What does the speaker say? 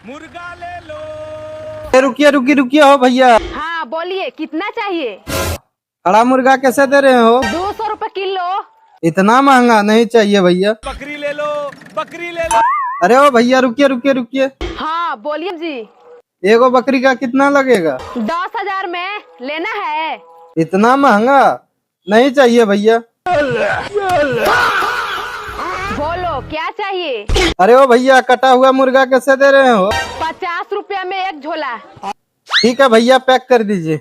मुर्गा ले लो। रुकिए रुकिए रुकिए हो भैया। हाँ बोलिए, कितना चाहिए? खड़ा मुर्गा कैसे दे रहे हो? 200 रुपए किलो। इतना महंगा नहीं चाहिए भैया। बकरी ले लो, बकरी ले लो। अरे ओ भैया रुकिए रुकिए रुकिए। हाँ बोलिए जी। एगो बकरी का कितना लगेगा? 10,000 में लेना है? इतना महंगा नहीं चाहिए भैया। बोलो क्या चाहिए? अरे ओ भैया कटा हुआ मुर्गा कैसे दे रहे हो? 50 रुपया में एक झोला। ठीक है भैया पैक कर दीजिए।